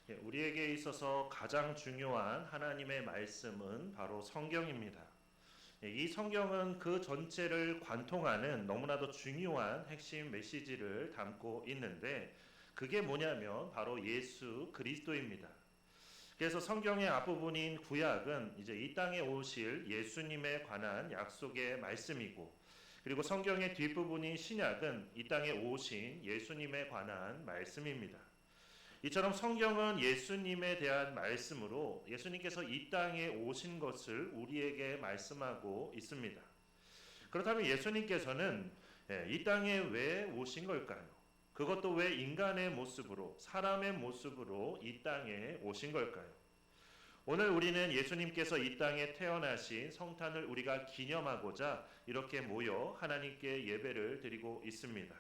우리에게 있어서 가장 중요한 하나님의 말씀은 바로 성경입니다. 이 성경은 그 전체를 관통하는 너무나도 중요한 핵심 메시지를 담고 있는데 그게 뭐냐면 바로 예수 그리스도입니다. 그래서 성경의 앞부분인 구약은 이제 이 땅에 오실 예수님에 관한 약속의 말씀이고, 그리고 성경의 뒷부분인 신약은 이 땅에 오신 예수님에 관한 말씀입니다. 이처럼 성경은 예수님에 대한 말씀으로 예수님께서 이 땅에 오신 것을 우리에게 말씀하고 있습니다. 그렇다면 예수님께서는 이 땅에 왜 오신 걸까요? 그것도 왜 인간의 모습으로, 사람의 모습으로 이 땅에 오신 걸까요? 오늘 우리는 예수님께서 이 땅에 태어나신 성탄을 우리가 기념하고자 이렇게 모여 하나님께 예배를 드리고 있습니다.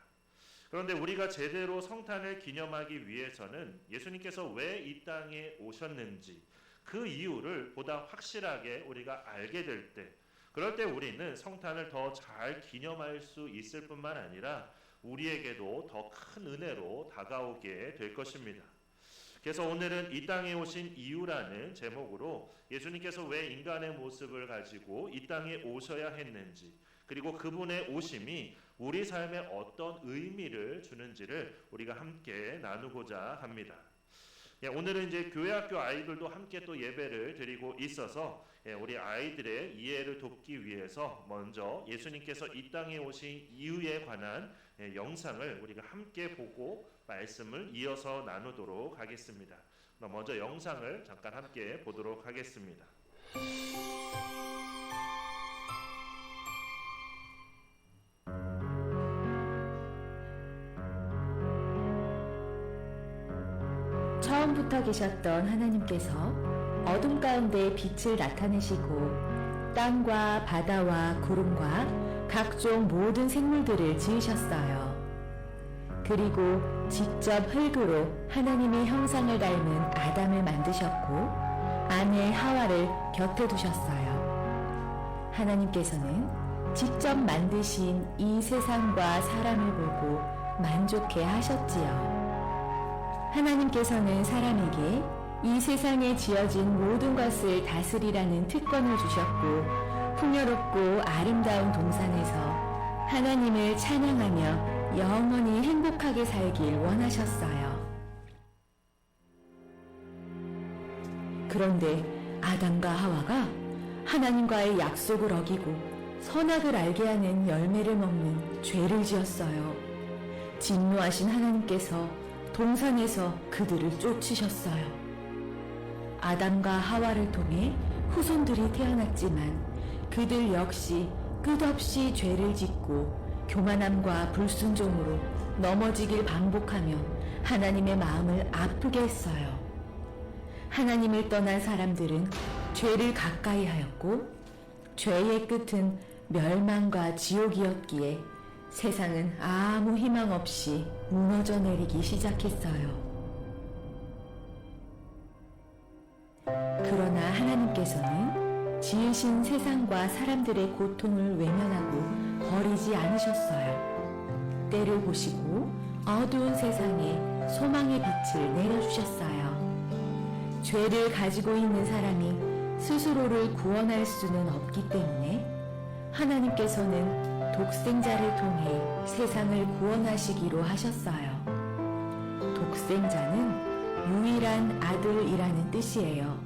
그런데 우리가 제대로 성탄을 기념하기 위해서는 예수님께서 왜 이 땅에 오셨는지 그 이유를 보다 확실하게 우리가 알게 될 때, 그럴 때 우리는 성탄을 더 잘 기념할 수 있을 뿐만 아니라 우리에게도 더 큰 은혜로 다가오게 될 것입니다. 그래서 오늘은 이 땅에 오신 이유라는 제목으로 예수님께서 왜 인간의 모습을 가지고 이 땅에 오셔야 했는지, 그리고 그분의 오심이 우리 삶에 어떤 의미를 주는지를 우리가 함께 나누고자 합니다. 오늘은 이제 교회학교 아이들도 함께 또 예배를 드리고 있어서 우리 아이들의 이해를 돕기 위해서 먼저 예수님께서 이 땅에 오신 이유에 관한 영상을 우리가 함께 보고 말씀을 이어서 나누도록 하겠습니다. 먼저 영상을 잠깐 함께 보도록 하겠습니다. 처음부터 계셨던 하나님께서 어둠 가운데 빛을 나타내시고 땅과 바다와 구름과 각종 모든 생물들을 지으셨어요. 그리고 직접 흙으로 하나님의 형상을 닮은 아담을 만드셨고 아내 하와를 곁에 두셨어요. 하나님께서는 직접 만드신 이 세상과 사람을 보고 만족해 하셨지요. 하나님께서는 사람에게 이 세상에 지어진 모든 것을 다스리라는 특권을 주셨고, 풍요롭고 아름다운 동산에서 하나님을 찬양하며 영원히 행복하게 살길 원하셨어요. 그런데 아담과 하와가 하나님과의 약속을 어기고 선악을 알게 하는 열매를 먹는 죄를 지었어요. 진노하신 하나님께서 동산에서 그들을 쫓으셨어요. 아담과 하와를 통해 후손들이 태어났지만 그들 역시 끝없이 죄를 짓고 교만함과 불순종으로 넘어지길 반복하며 하나님의 마음을 아프게 했어요. 하나님을 떠난 사람들은 죄를 가까이 하였고 죄의 끝은 멸망과 지옥이었기에 세상은 아무 희망 없이 무너져 내리기 시작했어요. 그러나 하나님께서는 지으신 세상과 사람들의 고통을 외면하고 버리지 않으셨어요. 때를 보시고 어두운 세상에 소망의 빛을 내려주셨어요. 죄를 가지고 있는 사람이 스스로를 구원할 수는 없기 때문에 하나님께서는 독생자를 통해 세상을 구원하시기로 하셨어요. 독생자는 유일한 아들이라는 뜻이에요.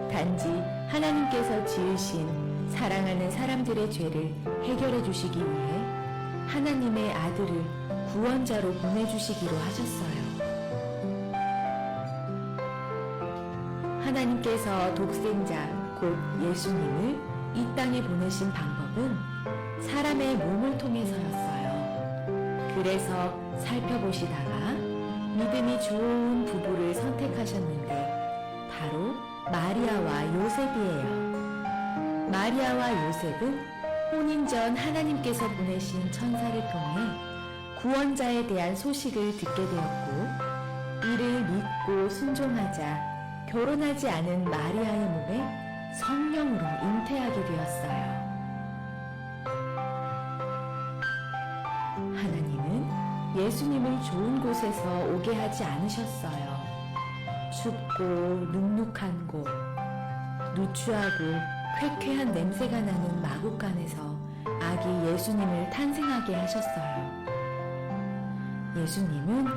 단지 하나님께서 지으신 사랑하는 사람들의 죄를 해결해 주시기 위해 하나님의 아들을 구원자로 보내주시기로 하셨어요. 하나님께서 독생자 곧 예수님을 이 땅에 보내신 방법은 사람의 몸을 통해서였어요. 그래서 살펴보시다가 믿음이 좋은 부부를 선택하셨는데 바로 마리아와 요셉이에요. 마리아와 요셉은 혼인 전 하나님께서 보내신 천사를 통해 구원자에 대한 소식을 듣게 되었고, 이를 믿고 순종하자 결혼하지 않은 마리아의 몸에 성령으로 잉태하게 되었어요. 하나님은 예수님을 좋은 곳에서 오게 하지 않으셨어요. 춥고 눅눅한 곳, 누추하고 쾌쾌한 냄새가 나는 마국간에서 아기 예수님을 탄생하게 하셨어요. 예수님은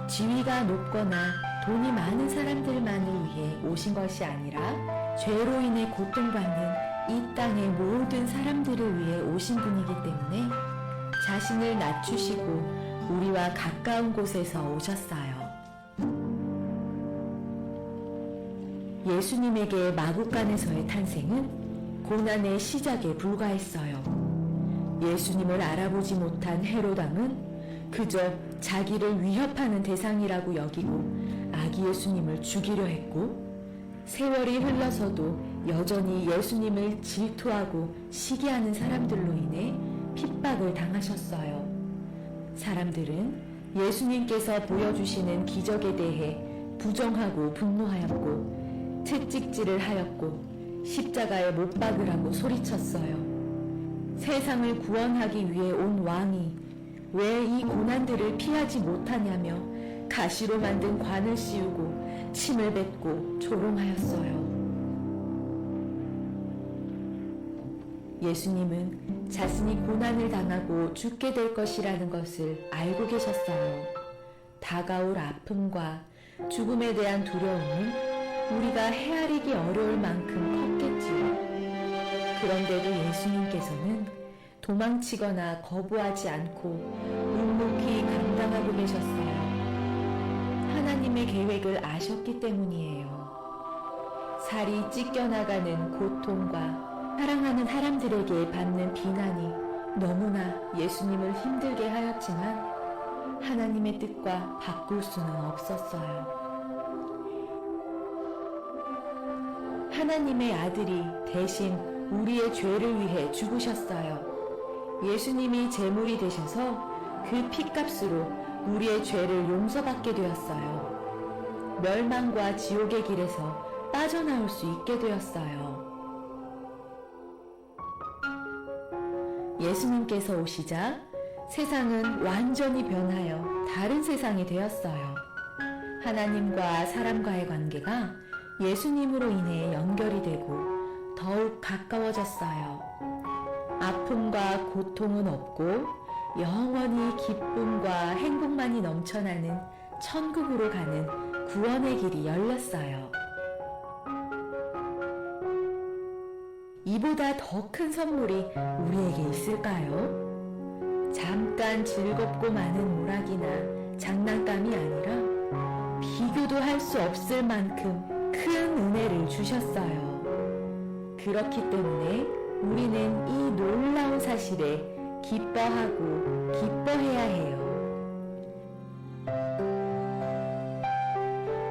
지위가 높거나 돈이 많은 사람들만을 위해 오신 것이 아니라 죄로 인해 고통받는 이 땅의 모든 사람들을 위해 오신 분이기 때문에 자신을 낮추시고 우리와 가까운 곳에서 오셨어요. 예수님에게 마국간에서의 탄생은 고난의 시작에 불과했어요. 예수님을 알아보지 못한 헤롯 왕은 그저 자기를 위협하는 대상이라고 여기고 아기 예수님을 죽이려 했고, 세월이 흘러서도 여전히 예수님을 질투하고 시기하는 사람들로 인해 핍박을 당하셨어요. 사람들은 예수님께서 보여주시는 기적에 대해 부정하고 분노하였고, 채찍질을 하였고, 십자가에 못 박으라고 소리쳤어요. 세상을 구원하기 위해 온 왕이 왜 이 고난들을 피하지 못하냐며 가시로 만든 관을 씌우고 침을 뱉고 조롱하였어요. 예수님은 자신이 고난을 당하고 죽게 될 것이라는 것을 알고 계셨어요. 다가올 아픔과 죽음에 대한 두려움은 우리가 헤아리기 어려울 만큼 컸겠지요. 그런데도 예수님께서는 도망치거나 거부하지 않고 묵묵히 감당하고 계셨어요. 하나님의 계획을 아셨기 때문이에요. 살이 찢겨나가는 고통과 사랑하는 사람들에게 받는 비난이 너무나 예수님을 힘들게 하였지만 하나님의 뜻과 바꿀 수는 없었어요. 하나님의 아들이 대신 우리의 죄를 위해 죽으셨어요. 예수님이 제물이 되셔서 그 피값으로 우리의 죄를 용서받게 되었어요. 멸망과 지옥의 길에서 빠져나올 수 있게 되었어요. 예수님께서 오시자 세상은 완전히 변하여 다른 세상이 되었어요. 하나님과 사람과의 관계가 예수님으로 인해 연결이 되고 더욱 가까워졌어요. 아픔과 고통은 없고 영원히 기쁨과 행복만이 넘쳐나는 천국으로 가는 구원의 길이 열렸어요. 이보다 더 큰 선물이 우리에게 있을까요? 잠깐 즐겁고 많은 오락이나 장난감이 아니라 비교도 할 수 없을 만큼 큰 은혜를 주셨어요. 그렇기 때문에 우리는 이 놀라운 사실에 기뻐하고 기뻐해야 해요.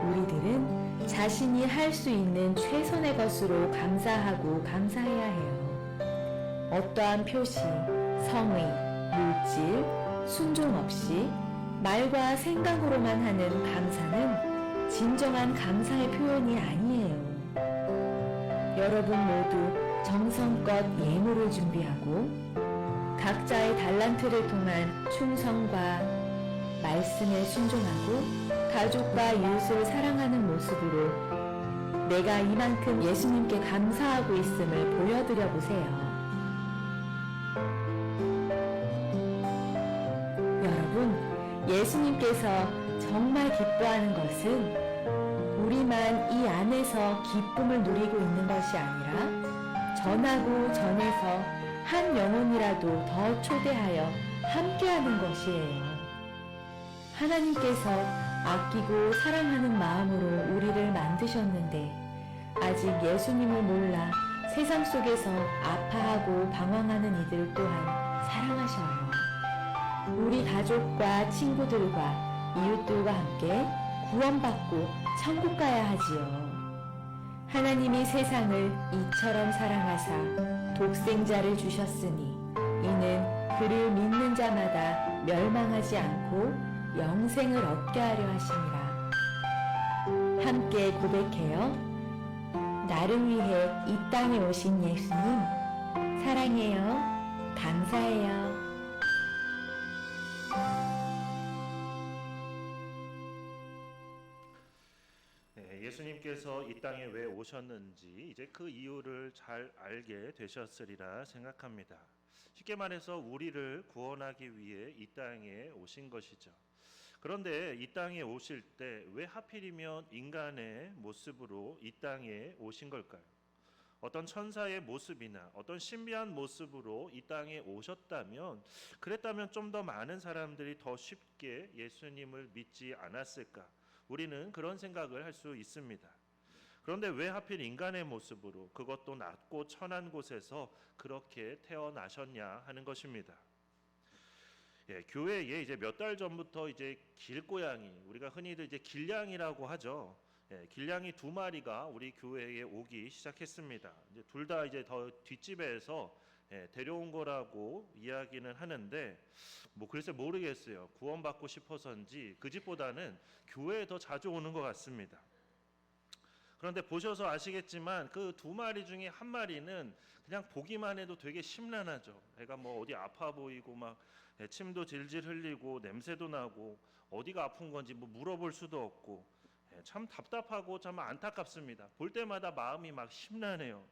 우리들은 자신이 할 수 있는 최선의 것으로 감사하고 감사해야 해요. 어떠한 표시, 성의, 물질, 순종 없이 말과 생각으로만 하는 감사는 진정한 감사의 표현이 아니에요. 여러분 모두 정성껏 예물을 준비하고 각자의 달란트를 통한 충성과 말씀에 순종하고 가족과 이웃을 사랑하는 모습으로 내가 이만큼 예수님께 감사하고 있음을 보여드려 보세요. 여러분, 예수님께서 정말 기뻐하는 것은 우리만 이 안에서 기쁨을 누리고 있는 것이 아니라 전하고 전해서 한 영혼이라도 더 초대하여 함께하는 것이에요. 하나님께서 아끼고 사랑하는 마음으로 우리를 만드셨는데 아직 예수님을 몰라 세상 속에서 아파하고 방황하는 이들 또한 사랑하셔요. 우리 가족과 친구들과 이웃들과 함께 구원받고 천국 가야 하지요. 하나님이 세상을 이처럼 사랑하사 독생자를 주셨으니 이는 그를 믿는 자마다 멸망하지 않고 영생을 얻게 하려 하심이라. 함께 고백해요. 나를 위해 이 땅에 오신 예수님 사랑해요. 감사해요. 예수님께서 이 땅에 왜 오셨는지 이제 그 이유를 잘 알게 되셨으리라 생각합니다. 쉽게 말해서 우리를 구원하기 위해 이 땅에 오신 것이죠. 그런데 이 땅에 오실 때 왜 하필이면 인간의 모습으로 이 땅에 오신 걸까요? 어떤 천사의 모습이나 어떤 신비한 모습으로 이 땅에 오셨다면, 그랬다면 좀 더 많은 사람들이 더 쉽게 예수님을 믿지 않았을까? 우리는 그런 생각을 할 수 있습니다. 그런데 왜 하필 인간의 모습으로, 그것도 낮고 천한 곳에서 그렇게 태어나셨냐 하는 것입니다. 교회에 이제 몇 달 전부터 이제 길고양이, 우리가 흔히들 이제 길냥이라고 하죠. 길냥이 2마리가 우리 교회에 오기 시작했습니다. 이제 둘 다 이제 더 뒷집에서 데려온 거라고 이야기는 하는데, 뭐 글쎄 모르겠어요. 구원받고 싶어서인지 그 집보다는 교회에 더 자주 오는 것 같습니다. 그런데 보셔서 아시겠지만 그 2마리 중에 1마리는 그냥 보기만 해도 되게 심란하죠. 애가 뭐 어디 아파 보이고 막 침도 질질 흘리고 냄새도 나고 어디가 아픈 건지 뭐 물어볼 수도 없고 참 답답하고 참 안타깝습니다. 볼 때마다 마음이 막 심란해요.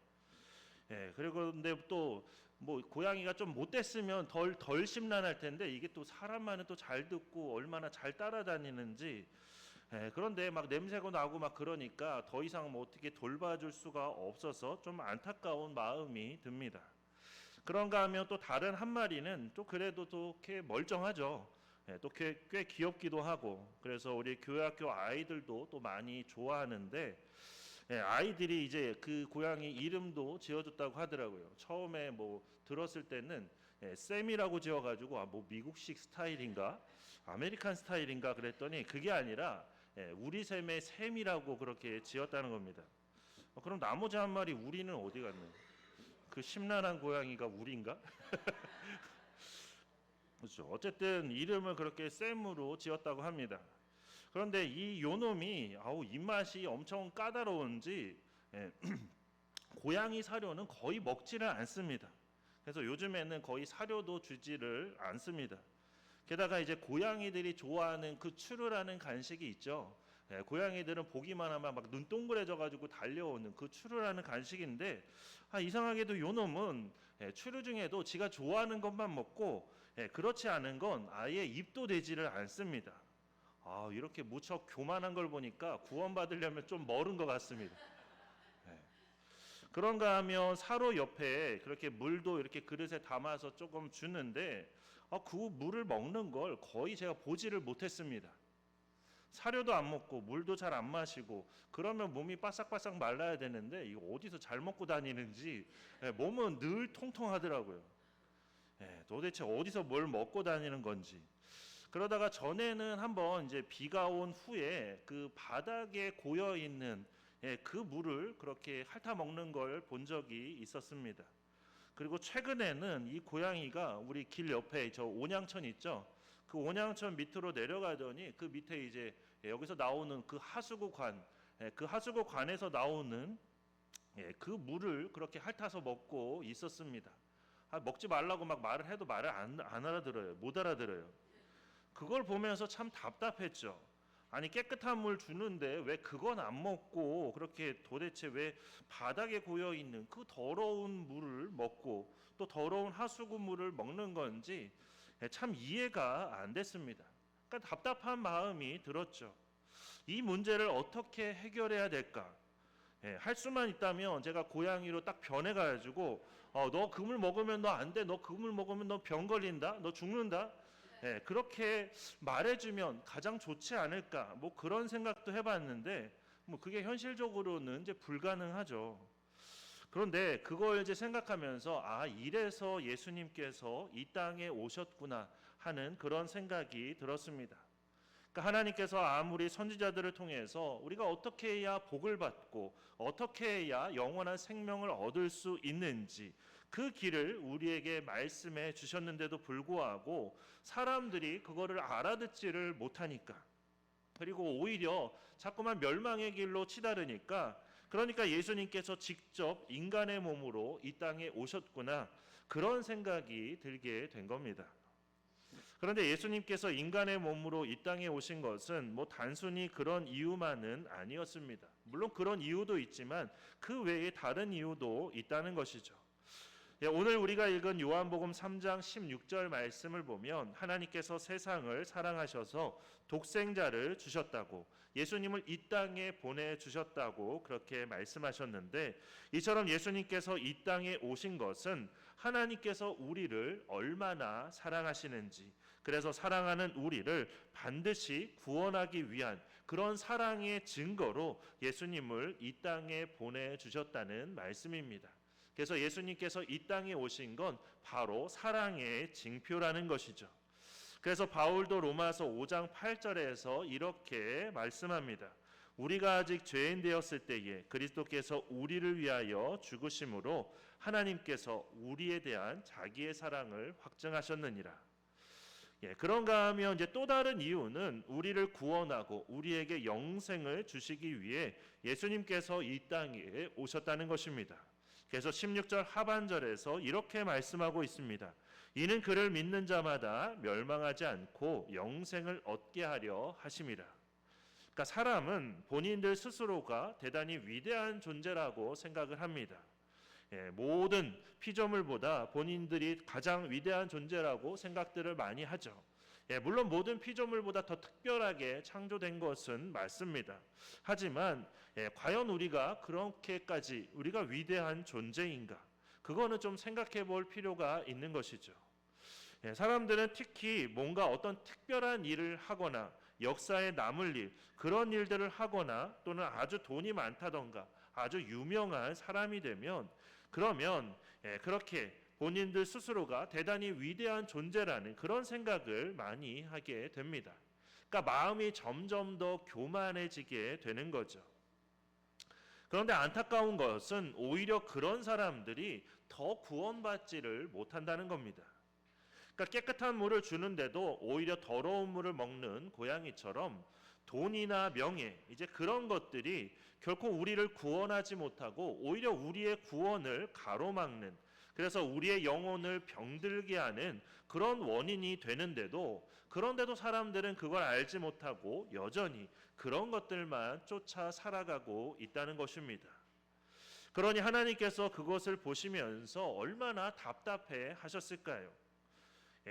그리고 근데 또 뭐 고양이가 좀 못됐으면 덜 심란할 텐데, 이게 또 사람 말은 또 잘 듣고 얼마나 잘 따라다니는지. 그런데 막 냄새가 나고 막 그러니까 더 이상 뭐 어떻게 돌봐줄 수가 없어서 좀 안타까운 마음이 듭니다. 그런가 하면 또 다른 1마리는 또 그래도 또 이렇게 멀쩡하죠. 또 꽤 귀엽기도 하고, 그래서 우리 교회학교 아이들도 또 많이 좋아하는데, 아이들이 이제 그 고양이 이름도 지어줬다고 하더라고요. 처음에 뭐 들었을 때는 샘이라고 지어가지고 뭐 미국식 스타일인가 아메리칸 스타일인가 그랬더니 그게 아니라 우리 샘의 샘이라고 그렇게 지었다는 겁니다. 그럼 나머지 1마리 우리는 어디 갔나? 그 심란한 고양이가 우리인가? 그렇죠. 어쨌든 이름을 그렇게 샘으로 지었다고 합니다. 그런데 이 요놈이 입맛이 엄청 까다로운지 고양이 사료는 거의 먹지를 않습니다. 그래서 요즘에는 거의 사료도 주지를 않습니다. 게다가 이제 고양이들이 좋아하는 그 추르라는 간식이 있죠. 고양이들은 보기만 하면 막 눈 동그래져 가지고 달려오는 그 추르라는 간식인데, 이상하게도 요놈은 추르 중에도 지가 좋아하는 것만 먹고 그렇지 않은 건 아예 입도 대지를 않습니다. 이렇게 무척 교만한 걸 보니까 구원받으려면 좀 멀은 것 같습니다. 그런가 하면 사로 옆에 그렇게 물도 이렇게 그릇에 담아서 조금 주는데, 그 물을 먹는 걸 거의 제가 보지를 못했습니다. 사료도 안 먹고 물도 잘 안 마시고, 그러면 몸이 바싹바싹 말라야 되는데 이거 어디서 잘 먹고 다니는지 몸은 늘 통통하더라고요. 도대체 어디서 뭘 먹고 다니는 건지. 그러다가 전에는 한번 이제 비가 온 후에 그 바닥에 고여 있는 그 물을 그렇게 핥아 먹는 걸 본 적이 있었습니다. 그리고 최근에는 이 고양이가 우리 길 옆에 저 온양천 있죠. 그 온양천 밑으로 내려가더니 그 밑에 이제 여기서 나오는 그 하수구관, 그 하수구관에서 나오는 그 물을 그렇게 핥아서 먹고 있었습니다. 먹지 말라고 막 말을 해도 말을 안 알아들어요. 못 알아들어요. 그걸 보면서 참 답답했죠. 아니 깨끗한 물 주는데 왜 그건 안 먹고 그렇게 도대체 왜 바닥에 고여 있는 그 더러운 물을 먹고 또 더러운 하수구 물을 먹는 건지 참 이해가 안 됐습니다. 그러니까 답답한 마음이 들었죠. 이 문제를 어떻게 해결해야 될까? 할 수만 있다면 제가 고양이로 딱 변해가지고 너 그 물 먹으면 너 안 돼. 너 그 물 먹으면 너 병 걸린다. 너 죽는다. 그렇게 말해주면 가장 좋지 않을까, 뭐 그런 생각도 해봤는데 뭐 그게 현실적으로는 이제 불가능하죠. 그런데 그걸 이제 생각하면서 이래서 예수님께서 이 땅에 오셨구나 하는 그런 생각이 들었습니다. 그러니까 하나님께서 아무리 선지자들을 통해서 우리가 어떻게 해야 복을 받고 어떻게 해야 영원한 생명을 얻을 수 있는지 그 길을 우리에게 말씀해 주셨는데도 불구하고 사람들이 그거를 알아듣지를 못하니까, 그리고 오히려 자꾸만 멸망의 길로 치달으니까, 그러니까 예수님께서 직접 인간의 몸으로 이 땅에 오셨구나 그런 생각이 들게 된 겁니다. 그런데 예수님께서 인간의 몸으로 이 땅에 오신 것은 단순히 그런 이유만은 아니었습니다. 물론 그런 이유도 있지만 그 외에 다른 이유도 있다는 것이죠. 오늘 우리가 읽은 요한복음 3장 16절 말씀을 보면 하나님께서 세상을 사랑하셔서 독생자를 주셨다고, 예수님을 이 땅에 보내주셨다고 그렇게 말씀하셨는데, 이처럼 예수님께서 이 땅에 오신 것은 하나님께서 우리를 얼마나 사랑하시는지, 그래서 사랑하는 우리를 반드시 구원하기 위한 그런 사랑의 증거로 예수님을 이 땅에 보내주셨다는 말씀입니다. 그래서 예수님께서 이 땅에 오신 건 바로 사랑의 징표라는 것이죠. 그래서 바울도 로마서 5장 8절에서 이렇게 말씀합니다. 우리가 아직 죄인 되었을 때에 그리스도께서 우리를 위하여 죽으심으로 하나님께서 우리에 대한 자기의 사랑을 확증하셨느니라. 그런가 하면 이제 또 다른 이유는 우리를 구원하고 우리에게 영생을 주시기 위해 예수님께서 이 땅에 오셨다는 것입니다. 그래서 16절 하반절에서 이렇게 말씀하고 있습니다. 이는 그를 믿는 자마다 멸망하지 않고 영생을 얻게 하려 하심이라. 그러니까 사람은 본인들 스스로가 대단히 위대한 존재라고 생각을 합니다. 모든 피조물보다 본인들이 가장 위대한 존재라고 생각들을 많이 하죠. 물론 모든 피조물보다 더 특별하게 창조된 것은 맞습니다. 하지만 과연 우리가 그렇게까지 우리가 위대한 존재인가? 그거는 좀 생각해 볼 필요가 있는 것이죠. 사람들은 특히 뭔가 어떤 특별한 일을 하거나 역사에 남을 일, 그런 일들을 하거나 또는 아주 돈이 많다던가 아주 유명한 사람이 되면 그러면 그렇게 본인들 스스로가 대단히 위대한 존재라는 그런 생각을 많이 하게 됩니다. 그러니까 마음이 점점 더 교만해지게 되는 거죠. 그런데 안타까운 것은 오히려 그런 사람들이 더 구원받지를 못한다는 겁니다. 그러니까 깨끗한 물을 주는데도 오히려 더러운 물을 먹는 고양이처럼 돈이나 명예, 이제 그런 것들이 결코 우리를 구원하지 못하고 오히려 우리의 구원을 가로막는, 그래서 우리의 영혼을 병들게 하는 그런 원인이 되는데도, 그런데도 사람들은 그걸 알지 못하고 여전히 그런 것들만 쫓아 살아가고 있다는 것입니다. 그러니 하나님께서 그것을 보시면서 얼마나 답답해 하셨을까요?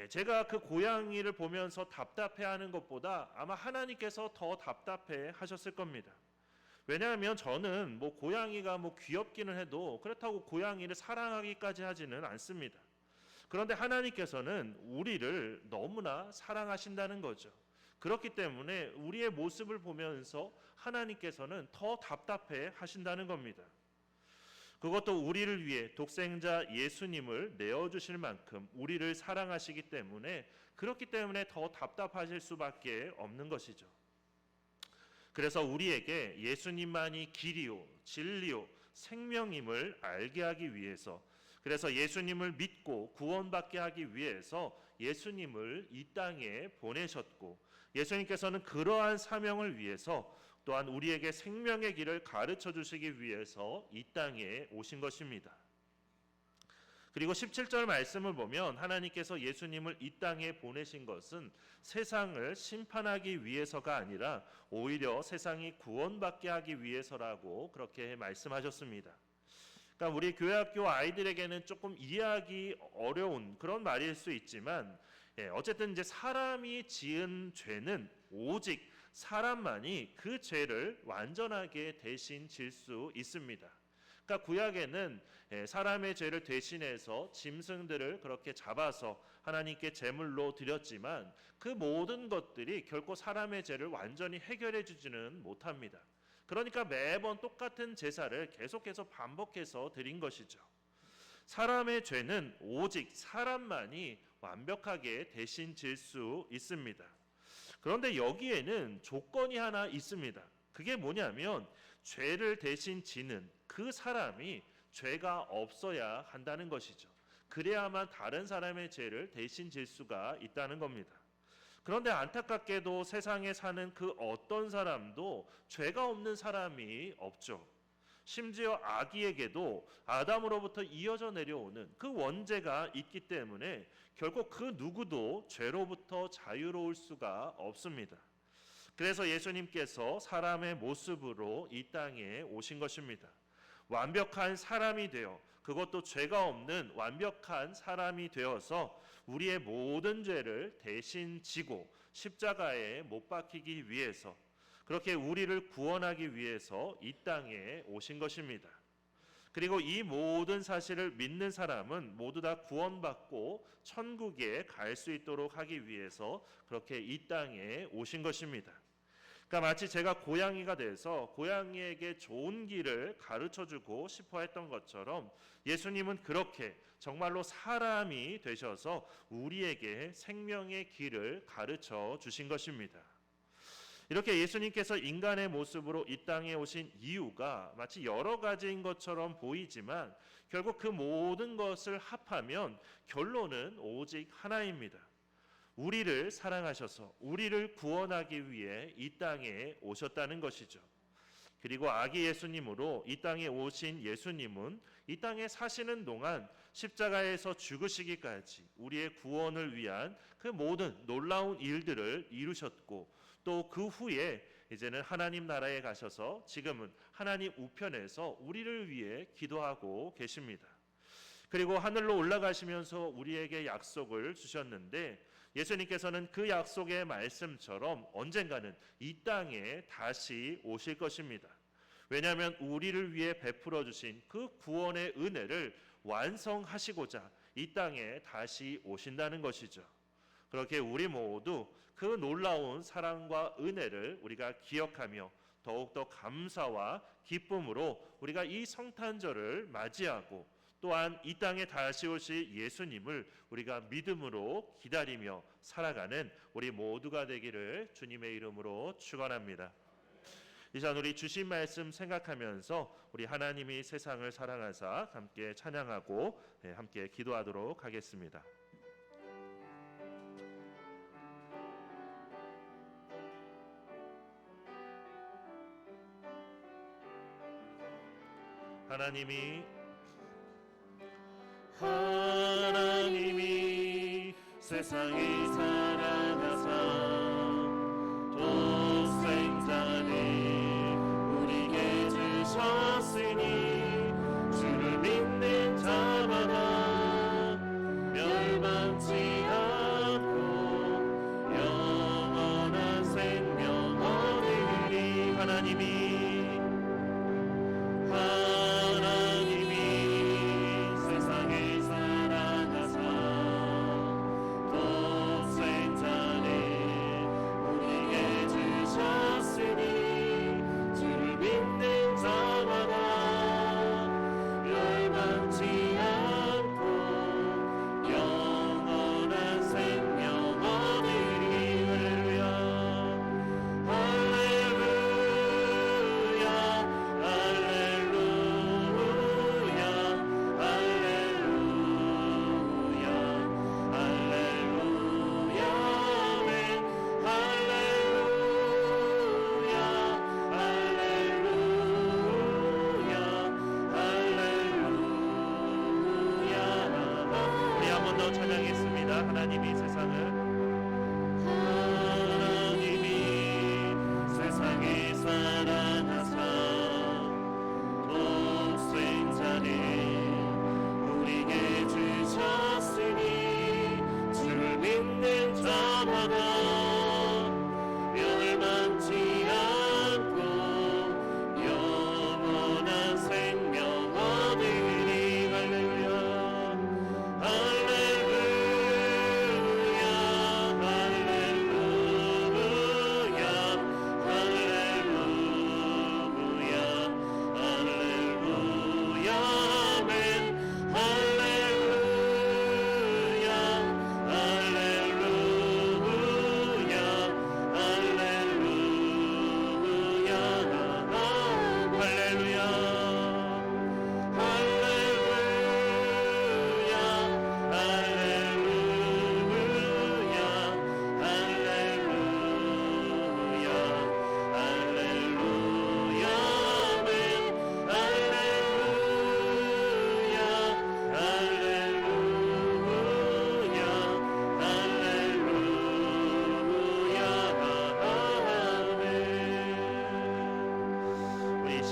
제가 그 고양이를 보면서 답답해하는 것보다 아마 하나님께서 더 답답해 하셨을 겁니다. 왜냐하면 저는 고양이가 귀엽기는 해도 그렇다고 고양이를 사랑하기까지 하지는 않습니다. 그런데 하나님께서는 우리를 너무나 사랑하신다는 거죠. 그렇기 때문에 우리의 모습을 보면서 하나님께서는 더 답답해 하신다는 겁니다. 그것도 우리를 위해 독생자 예수님을 내어주실 만큼 우리를 사랑하시기 때문에, 그렇기 때문에 더 답답하실 수밖에 없는 것이죠. 그래서 우리에게 예수님만이 길이요 진리요 생명임을 알게 하기 위해서, 그래서 예수님을 믿고 구원받게 하기 위해서 예수님을 이 땅에 보내셨고, 예수님께서는 그러한 사명을 위해서 또한 우리에게 생명의 길을 가르쳐 주시기 위해서 이 땅에 오신 것입니다. 그리고 17절 말씀을 보면 하나님께서 예수님을 이 땅에 보내신 것은 세상을 심판하기 위해서가 아니라 오히려 세상이 구원받게 하기 위해서라고 그렇게 말씀하셨습니다. 그러니까 우리 교회학교 아이들에게는 조금 이해하기 어려운 그런 말일 수 있지만, 어쨌든 이제 사람이 지은 죄는 오직 사람만이 그 죄를 완전하게 대신 질 수 있습니다. 그러니까 구약에는 사람의 죄를 대신해서 짐승들을 그렇게 잡아서 하나님께 제물로 드렸지만 그 모든 것들이 결코 사람의 죄를 완전히 해결해 주지는 못합니다. 그러니까 매번 똑같은 제사를 계속해서 반복해서 드린 것이죠. 사람의 죄는 오직 사람만이 완벽하게 대신 질 수 있습니다. 그런데 여기에는 조건이 하나 있습니다. 그게 뭐냐면 죄를 대신 지는 그 사람이 죄가 없어야 한다는 것이죠. 그래야만 다른 사람의 죄를 대신 질 수가 있다는 겁니다. 그런데 안타깝게도 세상에 사는 그 어떤 사람도 죄가 없는 사람이 없죠. 심지어 아기에게도 아담으로부터 이어져 내려오는 그 원죄가 있기 때문에 결국 그 누구도 죄로부터 자유로울 수가 없습니다. 그래서 예수님께서 사람의 모습으로 이 땅에 오신 것입니다. 완벽한 사람이 되어, 그것도 죄가 없는 완벽한 사람이 되어서 우리의 모든 죄를 대신 지고 십자가에 못 박히기 위해서, 그렇게 우리를 구원하기 위해서 이 땅에 오신 것입니다. 그리고 이 모든 사실을 믿는 사람은 모두 다 구원받고 천국에 갈 수 있도록 하기 위해서 그렇게 이 땅에 오신 것입니다. 그러니까 마치 제가 고양이가 돼서 고양이에게 좋은 길을 가르쳐주고 싶어 했던 것처럼 예수님은 그렇게 정말로 사람이 되셔서 우리에게 생명의 길을 가르쳐 주신 것입니다. 이렇게 예수님께서 인간의 모습으로 이 땅에 오신 이유가 마치 여러 가지인 것처럼 보이지만 결국 그 모든 것을 합하면 결론은 오직 하나입니다. 우리를 사랑하셔서 우리를 구원하기 위해 이 땅에 오셨다는 것이죠. 그리고 아기 예수님으로 이 땅에 오신 예수님은 이 땅에 사시는 동안 십자가에서 죽으시기까지 우리의 구원을 위한 그 모든 놀라운 일들을 이루셨고, 또 그 후에 이제는 하나님 나라에 가셔서 지금은 하나님 우편에서 우리를 위해 기도하고 계십니다. 그리고 하늘로 올라가시면서 우리에게 약속을 주셨는데 예수님께서는 그 약속의 말씀처럼 언젠가는 이 땅에 다시 오실 것입니다. 왜냐하면 우리를 위해 베풀어 주신 그 구원의 은혜를 완성하시고자 이 땅에 다시 오신다는 것이죠. 그렇게 우리 모두 그 놀라운 사랑과 은혜를 우리가 기억하며 더욱더 감사와 기쁨으로 우리가 이 성탄절을 맞이하고, 또한 이 땅에 다시 오실 예수님을 우리가 믿음으로 기다리며 살아가는 우리 모두가 되기를 주님의 이름으로 축원합니다. 이 시간 우리 주신 말씀 생각하면서 우리 하나님이 세상을 사랑하사 함께 찬양하고 함께 기도하도록 하겠습니다. 하나님이 세상을 사랑하사 독생자를 우리에게 주셨으니 주를 믿는 자마다 멸망치 않고 영원한 생명 얻으리니. 하나님이 세상을 사랑하사 독생자를 우리에게 주셨으니 주를 믿는 자마다 멸망치 않고 영원한 생명 얻으리니. 할렐루야 할렐루야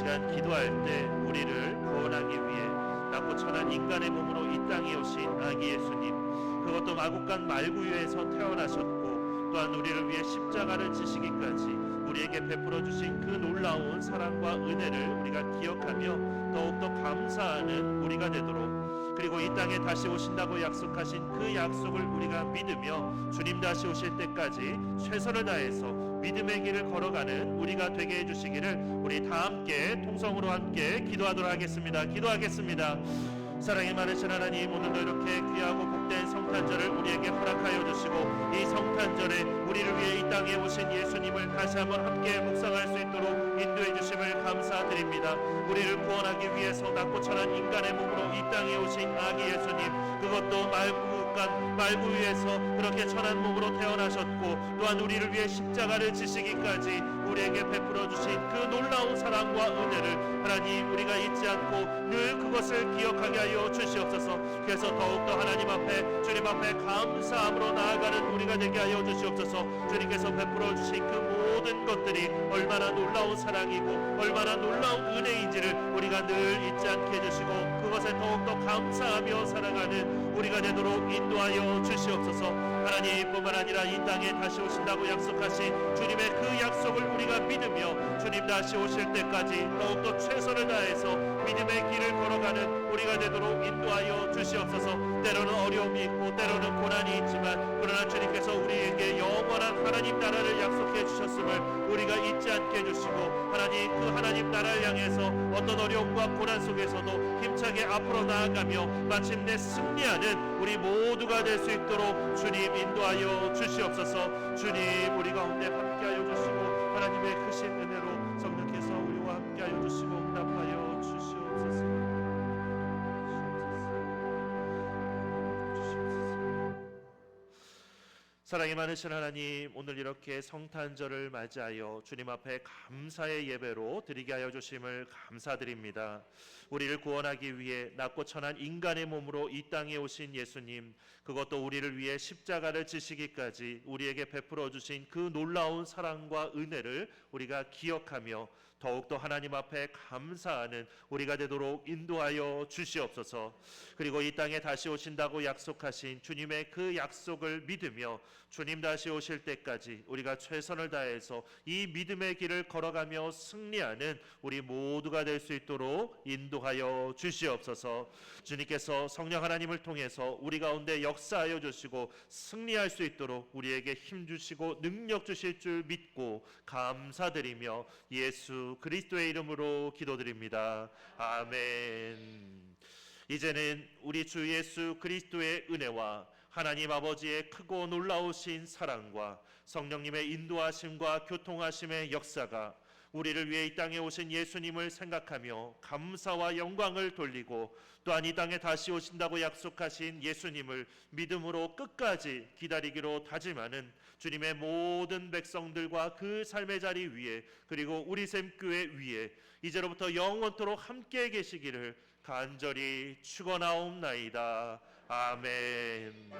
시간 기도할 때 우리를 구원하기 위해 낮고 천한 인간의 몸으로 이 땅에 오신 아기 예수님, 그것도 마국간 말구유에서 태어나셨고 또한 우리를 위해 십자가를 지시기까지 우리에게 베풀어 주신 그 놀라운 사랑과 은혜를 우리가 기억하며 더욱더 감사하는 우리가 되도록, 그리고 이 땅에 다시 오신다고 약속하신 그 약속을 우리가 믿으며 주님 다시 오실 때까지 최선을 다해서 믿음의 길을 걸어가는 우리가 되게 해주시기를 우리 다 함께 통성으로 함께 기도하도록 하겠습니다. 기도하겠습니다. 사랑이 많으신 하나님, 오늘도 이렇게 귀하고 복된 성탄절을 우리에게 허락하여 주시고 이 성탄절에 우리를 위해 이 땅에 오신 예수님을 다시 한번 함께 묵상할 수 있도록 인도해 주심을 감사드립니다. 우리를 구원하기 위해서 낮고 천한 인간의 몸으로 이 땅에 오신 아기 예수님, 그것도 말구 위에서 그렇게 천한 몸으로 태어나셨고 또한 우리를 위해 십자가를 지시기까지 우리에게 베풀어 주신 그 놀라운 사랑과 은혜를 하나님 우리가 잊지 않고 늘 그것을 기억하게 하여 주시옵소서. 그래서 더욱더 하나님 앞에 주님 앞에 감사함으로 나아가는 우리가 되게 하여 주시옵소서. 주님께서 베풀어 주신 그 모든 것들이 얼마나 놀라운 사랑이고 얼마나 놀라운 은혜인지를 우리가 늘 잊지 않게 해주시고 그것에 더욱더 감사하며 살아가는 우리가 되도록 인도하여 주시옵소서. 하나님뿐만 아니라 이 땅에 다시 오신다고 약속하신 주님의 그 약속을 우리가 믿으며 주님 다시 오실 때까지 더욱더 최선을 다해서 믿음의 길을 걸어가는 우리가 되도록 인도하여 주시옵소서. 때로는 어려움이 있고 때로는 고난이 있지만 그러나 주님께서 우리에게 영원한 하나님 나라를 약속해 주셨음을 우리가 잊지 않게 해주시고 하나님 그 하나님 나라를 향해서 어떤 어려움과 고난 속에서도 힘차게 앞으로 나아가며 마침내 승리하는 우리 모두가 될 수 있도록 주님 인도하여 주시옵소서. 주님 우리 가운데 함께하여 주시고 하나님의 크신 은혜로 성령께서 우리와 함께하여 주시고 응답하여 주시옵소서. 사랑이 많으신 하나님, 오늘 이렇게 성탄절을 맞이하여 주님 앞에 감사의 예배로 드리게 하여 주심을 감사드립니다. 우리를 구원하기 위해 낮고 천한 인간의 몸으로 이 땅에 오신 예수님, 그것도 우리를 위해 십자가를 지시기까지 우리에게 베풀어 주신 그 놀라운 사랑과 은혜를 우리가 기억하며 더욱더 하나님 앞에 감사하는 우리가 되도록 인도하여 주시옵소서. 그리고 이 땅에 다시 오신다고 약속하신 주님의 그 약속을 믿으며 주님 다시 오실 때까지 우리가 최선을 다해서 이 믿음의 길을 걸어가며 승리하는 우리 모두가 될 수 있도록 인도하여 주시옵소서. 주님께서 성령 하나님을 통해서 우리 가운데 역사하여 주시고 승리할 수 있도록 우리에게 힘 주시고 능력 주실 줄 믿고 감사드리며 예수 그리스도의 이름으로 기도드립니다. 아멘. 이제는 우리 주 예수 그리스도의 은혜와 하나님 아버지의 크고 놀라우신 사랑과 성령님의 인도하심과 교통하심의 역사가 우리를 위해 이 땅에 오신 예수님을 생각하며 감사와 영광을 돌리고 또한 이 땅에 다시 오신다고 약속하신 예수님을 믿음으로 끝까지 기다리기로 다짐하는 주님의 모든 백성들과 그 삶의 자리 위에 그리고 우리 샘교회 위에 이제로부터 영원토록 함께 계시기를 간절히 축원하옵나이다. 아멘.